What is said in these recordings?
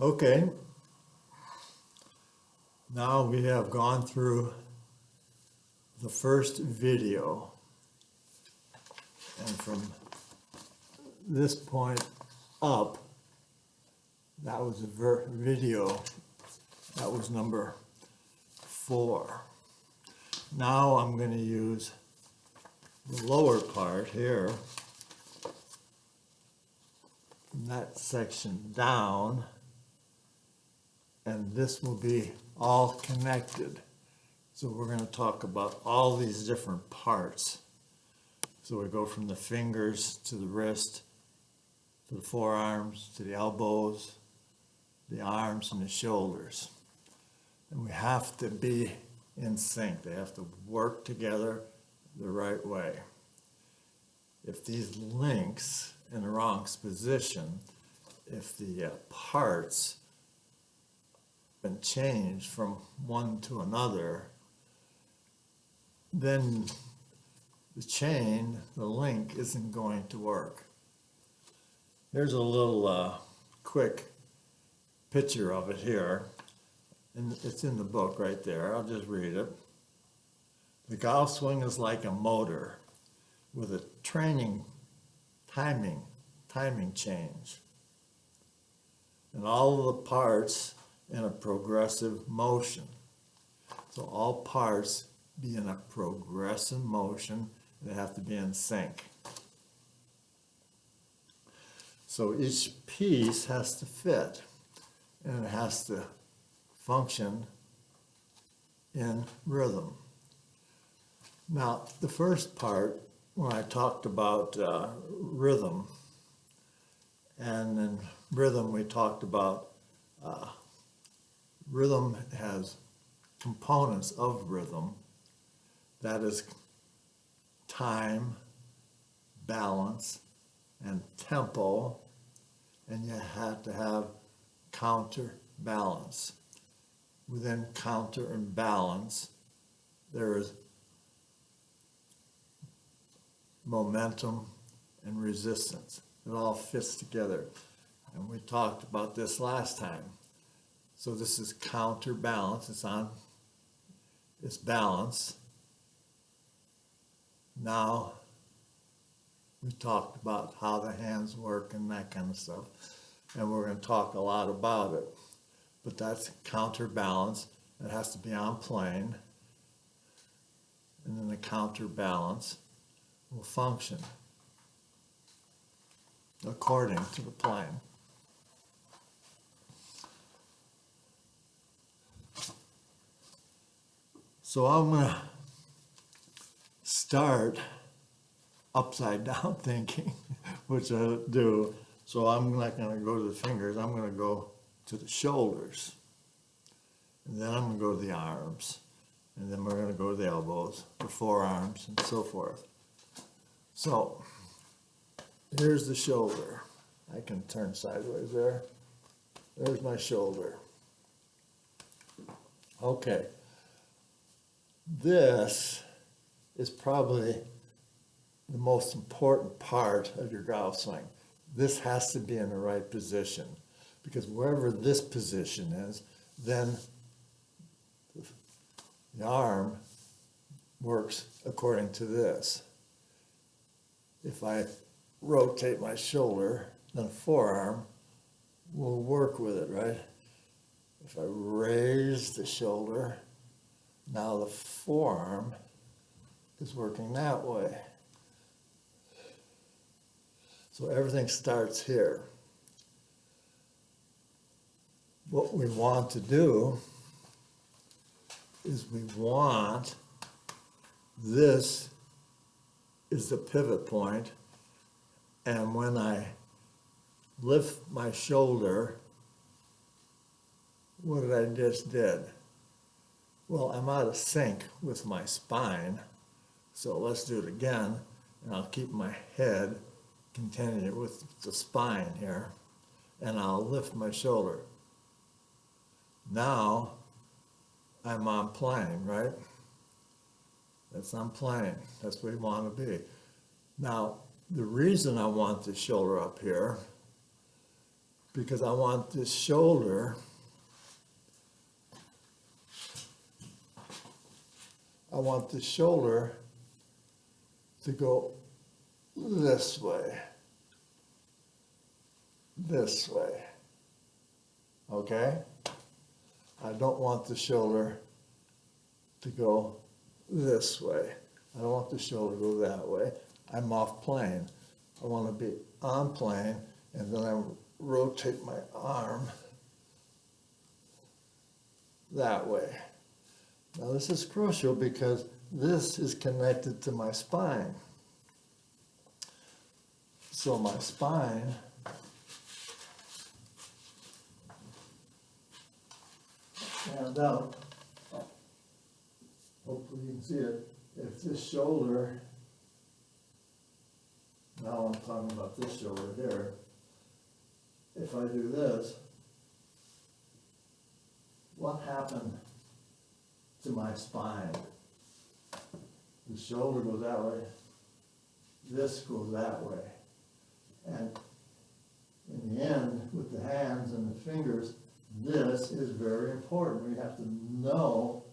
Okay, now we have gone through the first video, and from this point up, that was a video, that was number 4. Now I'm going to use the lower part here, from that section down, and this will be all connected. So we're going to talk about all these different parts. So we go from the fingers to the wrist, to the forearms, to the elbows, the arms, and the shoulders. And we have to be in sync. They have to work together the right way. If these links in the wrong position, if the parts been changed from one to another, then the chain, the link, isn't going to work. Here's a little quick picture of it here, and it's in the book right there. I'll just read it. The golf swing is like a motor with a timing change, and all of the parts in a progressive motion. So all parts be in a progressive motion. They have to be in sync. So each piece has to fit, and it has to function in rhythm. Now, the first part, when I talked about rhythm, and in rhythm we talked about rhythm has components of rhythm. That is time, balance, and tempo, and you have to have counterbalance. Within counter and balance, there is momentum and resistance. It all fits together, and we talked about this last time. So this is counterbalance. It's balance. Now we talked about how the hands work and that kind of stuff, and we're going to talk a lot about it. But that's counterbalance. It has to be on plane, and then the counterbalance will function according to the plane. So I'm going to start upside down thinking, which I do. So I'm not going to go to the fingers. I'm going to go to the shoulders. And then I'm going to go to the arms. And then we're going to go to the elbows, the forearms, and so forth. So here's the shoulder. I can turn sideways there. There's my shoulder. Okay. This is probably the most important part of your golf swing. This has to be in the right position, because wherever this position is, then the arm works according to this. If I rotate my shoulder, then the forearm will work with it, right? If I raise the shoulder, now the forearm is working that way. So everything starts here. What we want to do is we want this is the pivot point, and when I lift my shoulder, what did I just did? Well, I'm out of sync with my spine, so let's do it again, and I'll keep my head continued with the spine here, and I'll lift my shoulder. Now I'm on plane, right? That's on plane. That's where you want to be. Now, the reason I want the shoulder up here because I want this shoulder, to go this way, okay? I don't want the shoulder to go this way. I don't want the shoulder to go that way. I'm off plane. I want to be on plane, and then I rotate my arm that way. Now this is crucial because this is connected to my spine. So my spine stand up. Hopefully you can see it. If this shoulder, now I'm talking about this shoulder here, if I do this, what happened to my spine? The shoulder goes that way, this goes that way. And in the end, with the hands and the fingers, this is very important. We have to know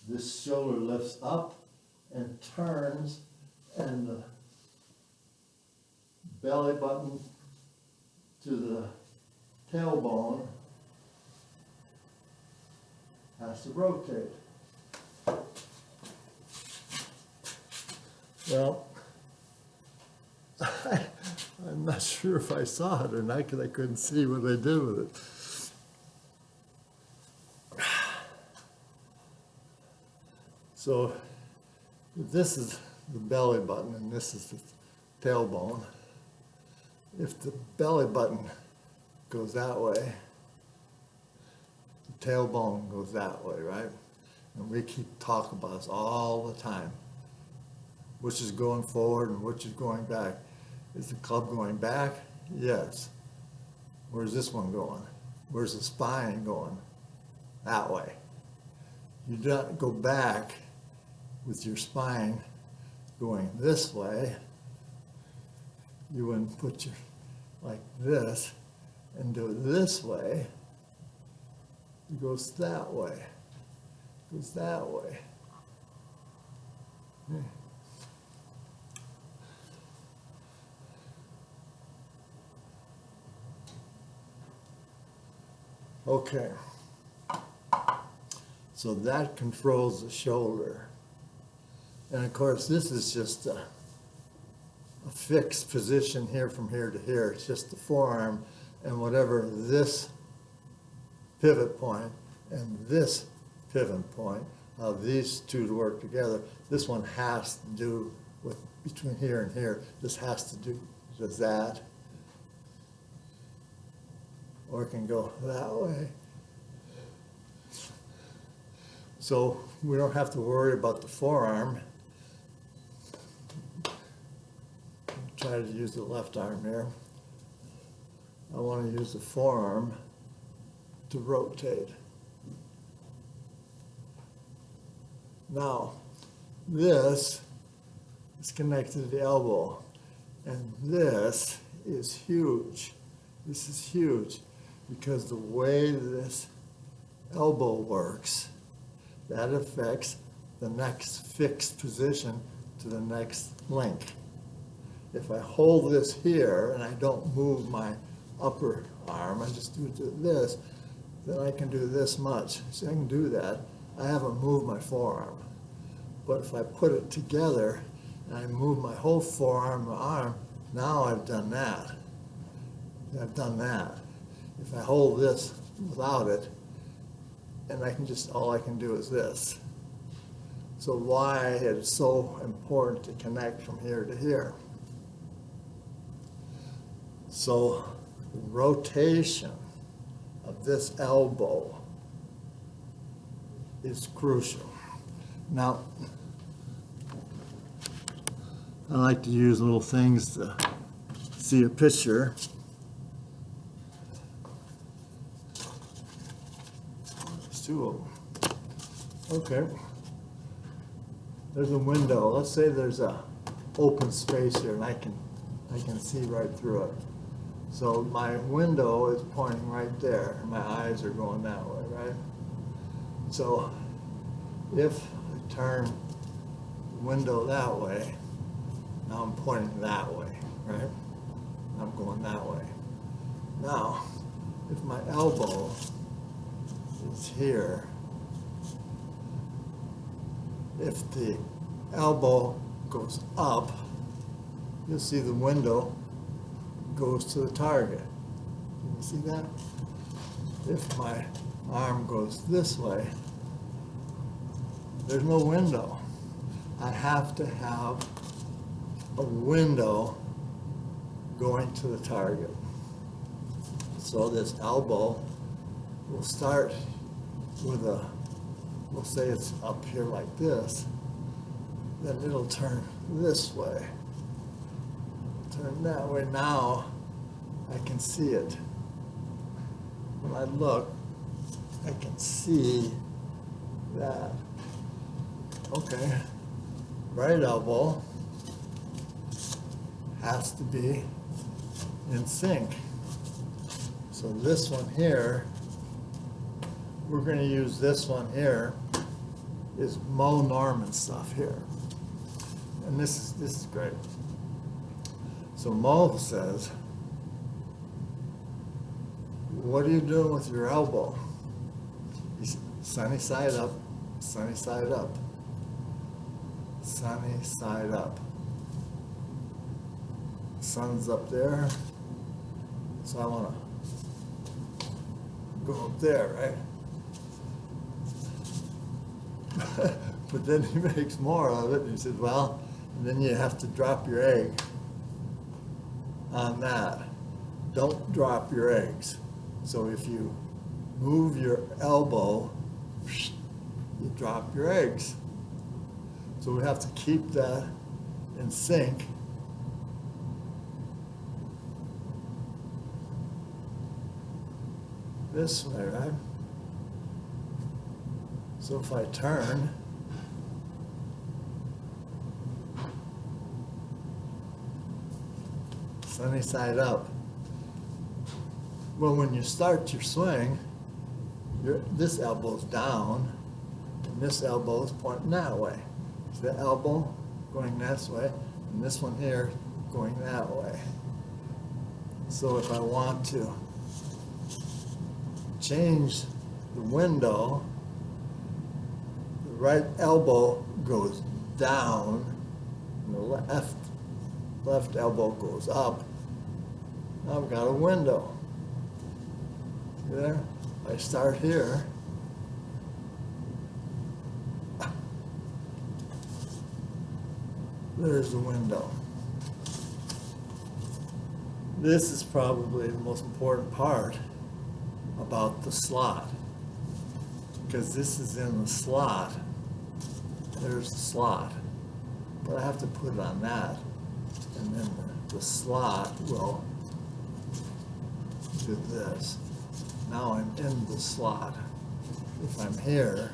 this shoulder lifts up and turns, and the belly button to the tailbone has to rotate. Well, I'm not sure if I saw it or not because I couldn't see what they did with it. So if this is the belly button and this is the tailbone, if the belly button goes that way, the tailbone goes that way, right? And we keep talking about this all the time. Which is going forward and which is going back. Is the club going back? Yes. Where's this one going? Where's the spine going? That way. You don't go back with your spine going this way. You wouldn't put your like this and do it this way. It goes that way. It goes that way. Okay, so that controls the shoulder. And of course, this is just a fixed position here from here to here. It's just the forearm and whatever this pivot point and this pivot point, how these two to work together. This one has to do with between here and here. This has to do with that. Or it can go that way. So we don't have to worry about the forearm. Try to use the left arm here. I want to use the forearm to rotate. Now, this is connected to the elbow, and this is huge. This is huge. Because the way this elbow works, that affects the next fixed position to the next link. If I hold this here and I don't move my upper arm, I just do this, then I can do this much. So I can do that. I haven't moved my forearm. But if I put it together and I move my whole forearm and arm, now I've done that. I've done that. If I hold this without it, and I can just, all I can do is this. So why it's so important to connect from here to here. So the rotation of this elbow is crucial. Now, I like to use little things to see a picture. Two of them. Okay. There's a window. Let's say there's a open space here, and I can see right through it. So my window is pointing right there, and my eyes are going that way, right? So if I turn the window that way, now I'm pointing that way, right? I'm going that way. Now, if my elbow is here, if the elbow goes up, you'll see the window goes to the target. Can you see that? If my arm goes this way, there's no window. I have to have a window going to the target. So this elbow will start with a, we'll say it's up here like this, then it'll turn this way. Turn that way. Now I can see it. When I look, I can see that. Okay, right elbow has to be in sync. So this one here, we're going to use this one here, is Mo Norman stuff here. And this is great. So Mo says, what are you doing with your elbow? He's sunny side up, sunny side up, sunny side up. Sun's up there, so I want to go up there, right? But then he makes more of it, and he said, well, and then you have to drop your egg on that. Don't drop your eggs. So if you move your elbow, you drop your eggs. So we have to keep that in sync. This way, right? So if I turn, sunny side up. Well, when you start your swing, this elbow's down, and this elbow's pointing that way. So the elbow going this way, and this one here going that way. So if I want to change the window, the right elbow goes down, and the left elbow goes up. Now I've got a window. See there? I start here. There's the window. This is probably the most important part about the slot, because this is in the slot. There's the slot, but I have to put it on that, and then the slot will do this. Now I'm in the slot. If I'm here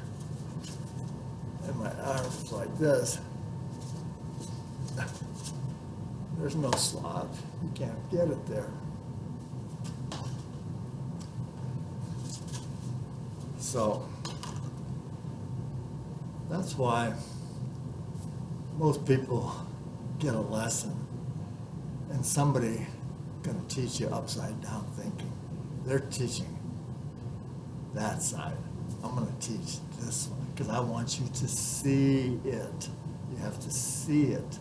and my arm's like this, there's no slot. You can't get it there. So that's why most people get a lesson and somebody going to teach you upside down thinking. They're teaching that side. I'm going to teach this one because I want you to see it. You have to see it.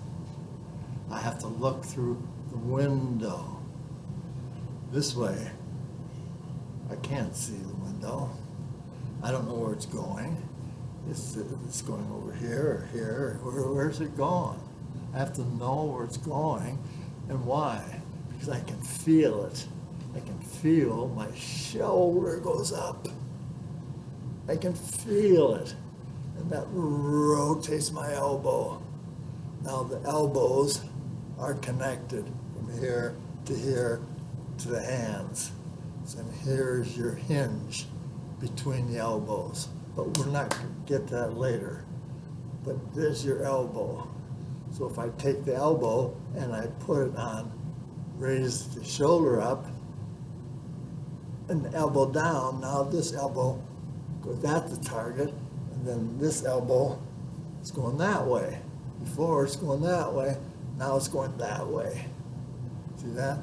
I have to look through the window. This way, I can't see the window. I don't know where it's going. It's going over here or here. Where's it going? I have to know where it's going and why. Because I can feel it. I can feel my shoulder goes up. I can feel it. And that rotates my elbow. Now the elbows are connected from here to the hands. So here's your hinge between the elbows. But we're not going to get that later. But there's your elbow. So if I take the elbow and I put it on raise the shoulder up and the elbow down. Now this elbow goes at the target, and then this elbow is going that way. Before it's going that way, now it's going that way. See that?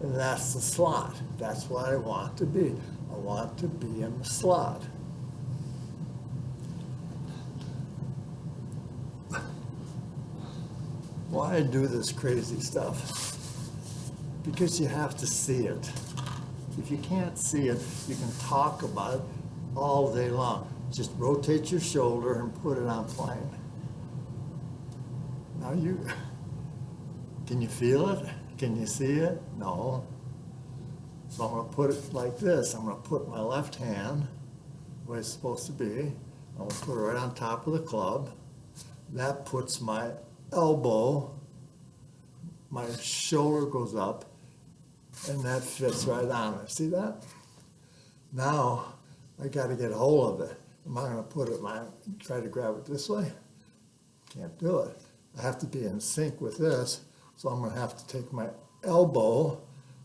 And that's the slot. That's what I want to be. I want to be in the slot. Why I do this crazy stuff? Because you have to see it. If you can't see it, you can talk about it all day long. Just rotate your shoulder and put it on plane. Now can you feel it? Can you see it? No. So I'm going to put it like this. I'm going to put my left hand where it's supposed to be. I'm going to put it right on top of the club. That puts my elbow, my shoulder goes up, and that fits right on it. See that? Now I got to get a hold of it. Am I going to put it, try to grab it this way? Can't do it. I have to be in sync with this, so I'm going to have to take my elbow,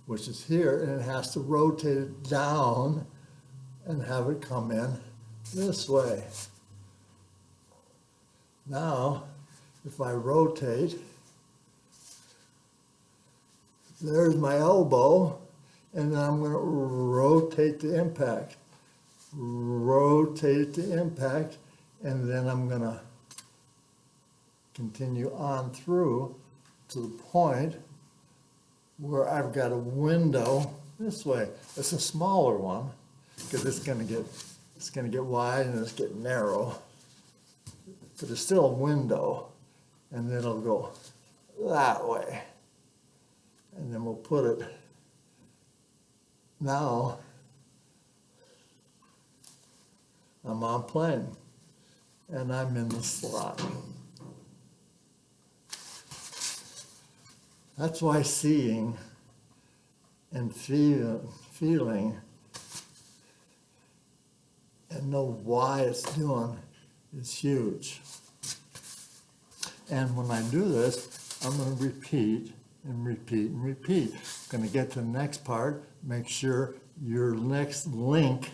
which is here, and it has to rotate it down and have it come in this way. Now, if I rotate, there's my elbow, and then I'm going to rotate the impact. Rotate the impact, and then I'm going to continue on through to the point where I've got a window this way. It's a smaller one because it's going to get wide and it's getting narrow, but it's still a window, and then it'll go that way, and then we'll put it now. I'm on plane, and I'm in the slot. That's why seeing and feeling and know why it's doing is huge. And when I do this, I'm going to repeat and repeat and repeat. I'm going to get to the next part, make sure your next link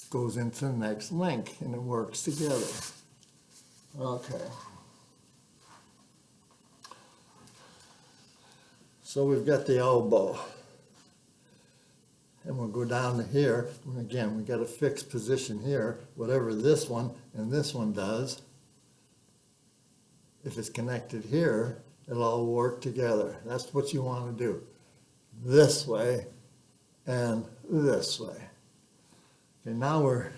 goes into the next link and it works together. Okay. So we've got the elbow. And we'll go down to here. And again, we've got a fixed position here. Whatever this one and this one does, if it's connected here, it'll all work together. That's what you want to do. This way and this way. Okay, now we're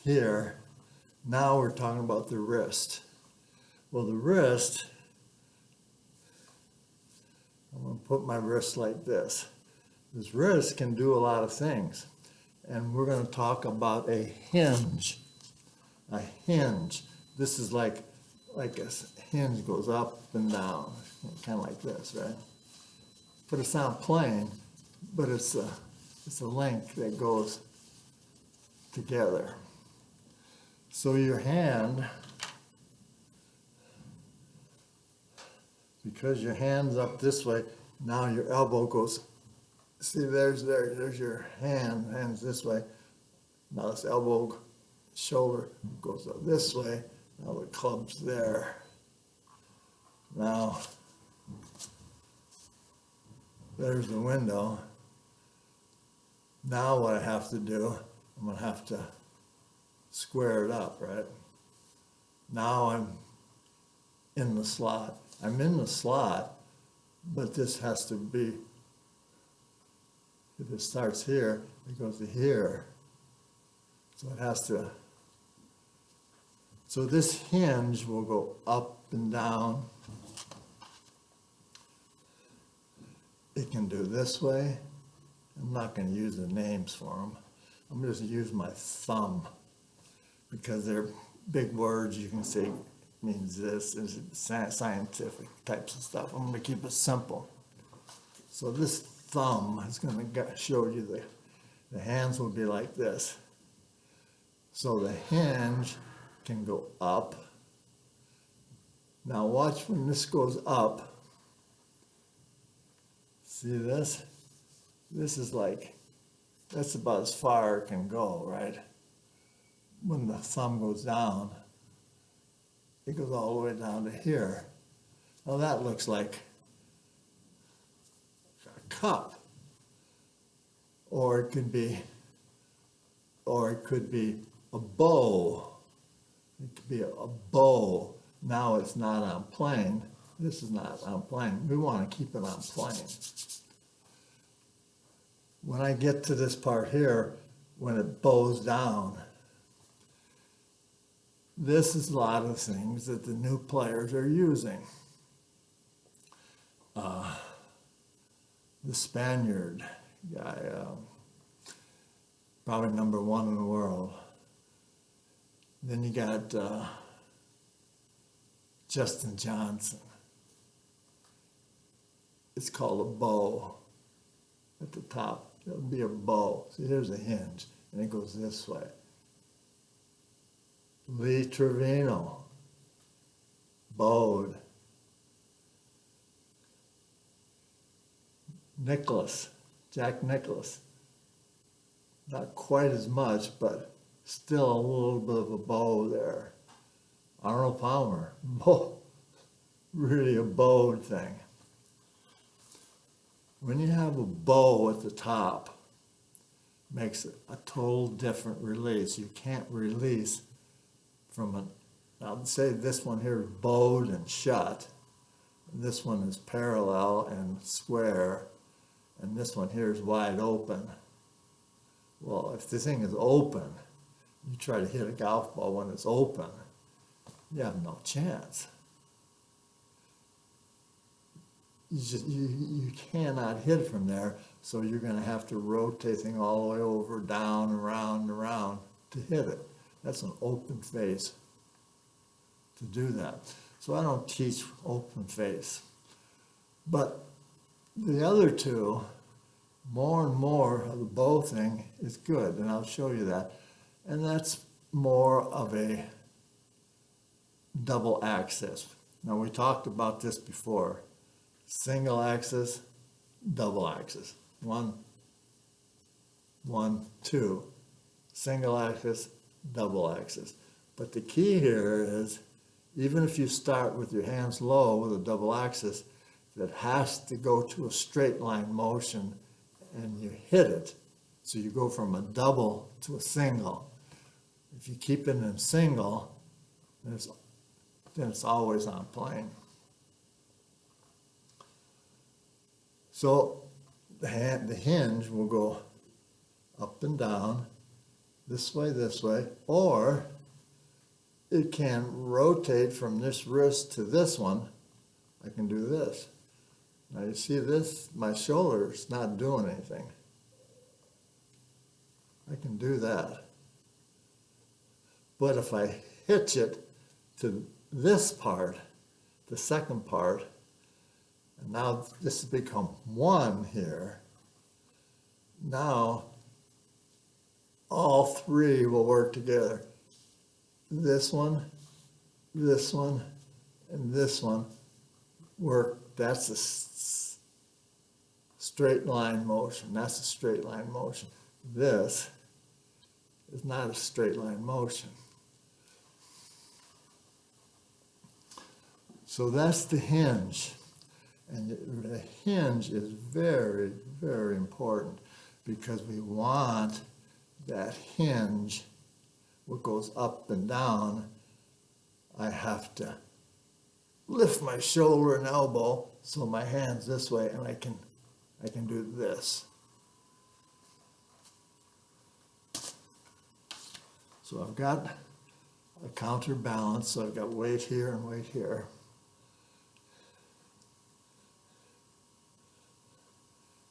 here. Now we're talking about the wrist. Well, the wrist, I'm going to put my wrist like this. This wrist can do a lot of things. And we're going to talk about a hinge. A hinge. This is like a hinge goes up and down, kind of like this, right? But it's not plain, but it's a link that goes together. So your hand, because your hand's up this way, now your elbow goes, see there's your hand's this way. Now this elbow, shoulder goes up this way. Now the club's there. Now, there's the window. Now what I have to do, I'm going to have to square it up, right? Now I'm in the slot. I'm in the slot, but this has to be, if it starts here, it goes to here. So it has to, so this hinge will go up and down. It can do this way. I'm not going to use the names for them. I'm just going to use my thumb because they're big words. You can say means this, is scientific types of stuff. I'm going to keep it simple. So this thumb is going to show you the hands will be like this. So the hinge can go up. Now watch when this goes up. See this? This is like, that's about as far it can go, right? When the thumb goes down, it goes all the way down to here. Now that looks like a cup, or it could be a bow. It could be a bow. Now it's not on plane. This is not on plane. We want to keep it on plane. When I get to this part here, when it bows down, this is a lot of things that the new players are using. The Spaniard guy, probably #1 in the world. Then you got Justin Johnson. It's called a bow at the top. It'll be a bow. See, here's a hinge, and it goes this way. Lee Trevino, bowed. Jack Nicklaus, not quite as much, but still a little bit of a bow there. Arnold Palmer, really a bowed thing. When you have a bow at the top, makes it a total different release. You can't release from now say this one here is bowed and shut, and this one is parallel and square, and this one here is wide open. Well, if the thing is open, you try to hit a golf ball when it's open, you have no chance. You cannot hit from there, so you're going to have to rotate things all the way over, down, around, and around to hit it. That's an open face to do that. So I don't teach open face. But the other two, more and more of the bow thing is good, and I'll show you that. And that's more of a double axis. Now we talked about this before. Single axis, double axis. 1, 1, 2. Single axis, double axis. But the key here is, even if you start with your hands low with a double axis, that has to go to a straight line motion and you hit it. So you go from a double to a single. If you keep it in single, then it's always on plane. So the hinge will go up and down, this way, or it can rotate from this wrist to this one. I can do this. Now you see this, my shoulder's not doing anything. I can do that. But if I hitch it to this part, the second part, and now this has become 1 here, now all 3 will work together. This one, and this one work. That's a straight line motion. That's a straight line motion. This is not a straight line motion. So that's the hinge. And the hinge is very, very important, because we want that hinge, what goes up and down. I have to lift my shoulder and elbow so my hand's this way, and I can do this. So I've got a counterbalance, so I've got weight here and weight here.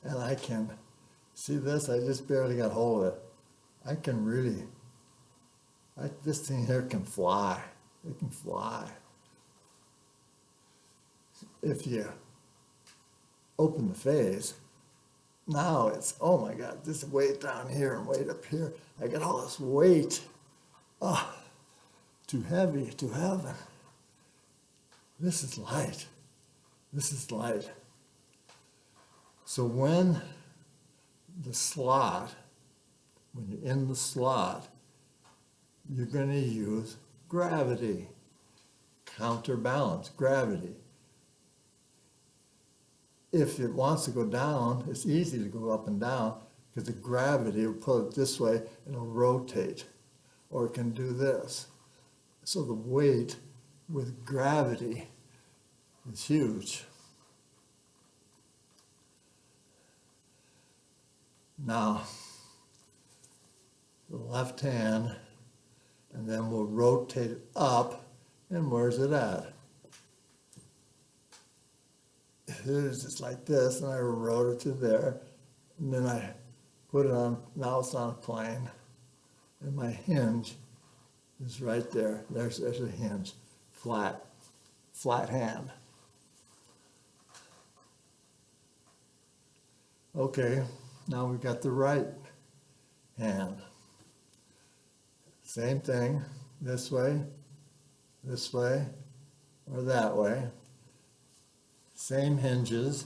And I can, see this, I just barely got hold of it. I can really, this thing here can fly. It can fly. If you open the face, now it's, oh my God, this weight down here and weight up here. I got all this weight. Oh, too heavy to heaven. This is light. This is light. So when you're in the slot, you're going to use gravity, counterbalance, gravity. If it wants to go down, it's easy to go up and down because the gravity will pull it this way and it'll rotate, or it can do this. So the weight with gravity is huge. Now, the left hand, and then we'll rotate it up, and where's it at? It's just like this, and I wrote it to there, and then I put it on, now it's on a plane, and my hinge is right there. There's a hinge, flat hand. Okay, now we've got the right hand. Same thing, this way, or that way. Same hinges,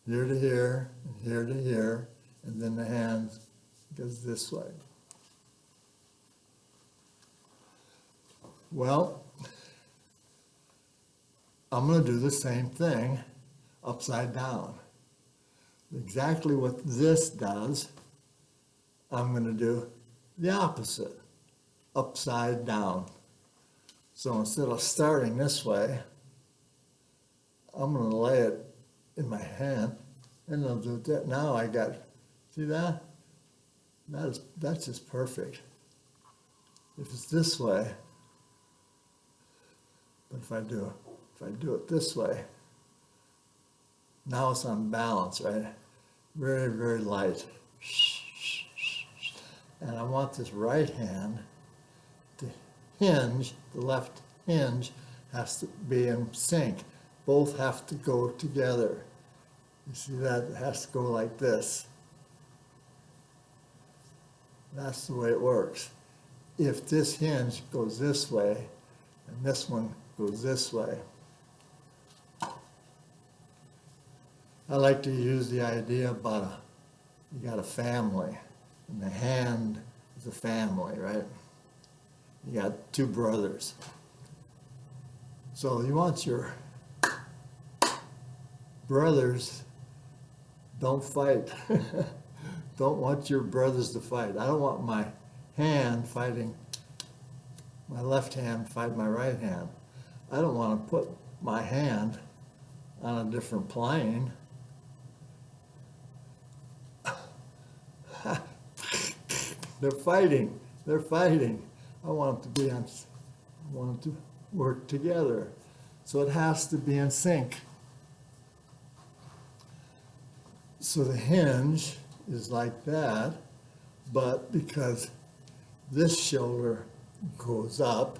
here to here, and here to here, and then the hand goes this way. Well, I'm going to do the same thing upside down. Exactly what this does, I'm going to do the opposite, upside down. So instead of starting this way, I'm going to lay it in my hand, and I'll do that. Now I got, see that? That's just perfect. If it's this way, but if I do it this way, now it's on balance, right? Very, very light. And I want this right hand to hinge, the left hinge has to be in sync. Both have to go together. You see that? It has to go like this. That's the way it works. If this hinge goes this way, and this one goes this way, I like to use the idea about you got a family, and the hand is a family, right? You got two brothers. So you want your brothers, don't fight. Don't want your brothers to fight. I don't want my hand fighting, my left hand fight my right hand. I don't want to put my hand on a different plane. They're fighting. They're fighting. I want them to be on. I want them to work together. So it has to be in sync. So the hinge is like that, but because this shoulder goes up,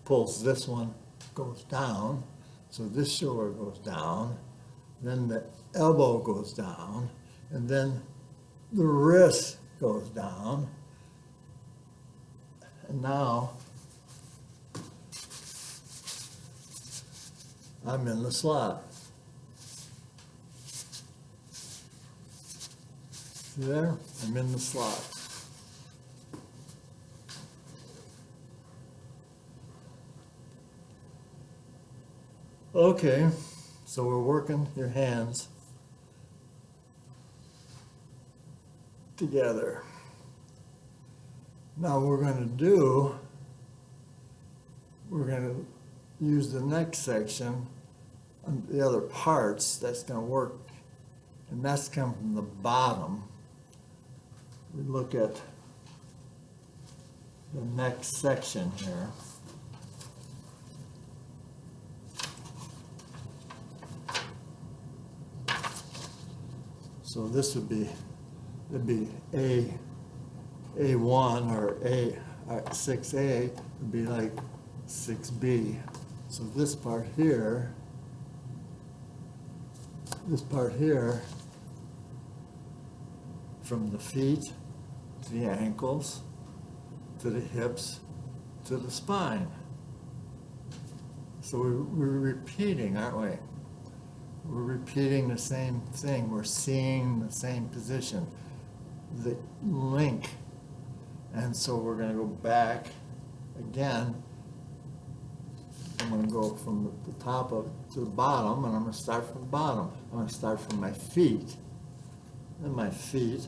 pulls this one, goes down, so this shoulder goes down, then the elbow goes down, and then the wrist goes down, and now I'm in the slot. See there? I'm in the slot. Okay, so we're working your hands together. Now we're going to use the next section on the other parts that's going to work, and that's come from the bottom. We look at the next section here. So this would be, it'd be A1 or 6A would be like 6B. So this part here, from the feet to the ankles, to the hips, to the spine. So we're repeating, aren't we? We're repeating the same thing. We're seeing the same position, the link. And so we're going to go back again. I'm going to go from the top of to the bottom, and I'm going to start from the bottom. I'm going to start from my feet. And my feet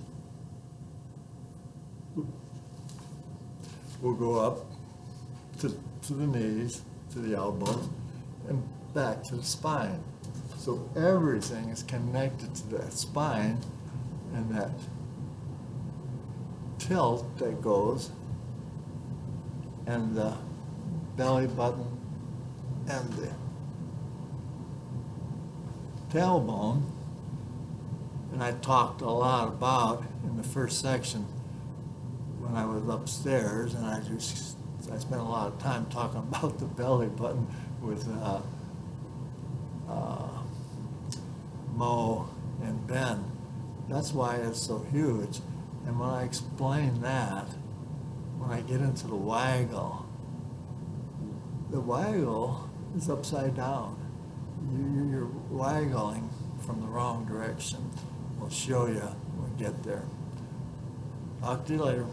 will go up to the knees, to the elbows, and back to the spine. So everything is connected to that spine and that tilt that goes, and the belly button and the tailbone. And I talked a lot about in the first section when I was upstairs, and I spent a lot of time talking about the belly button with Mo and Ben. That's why it's so huge. And when I explain that, when I get into the waggle is upside down. You're waggling from the wrong direction. We'll show you when we get there. Talk to you later.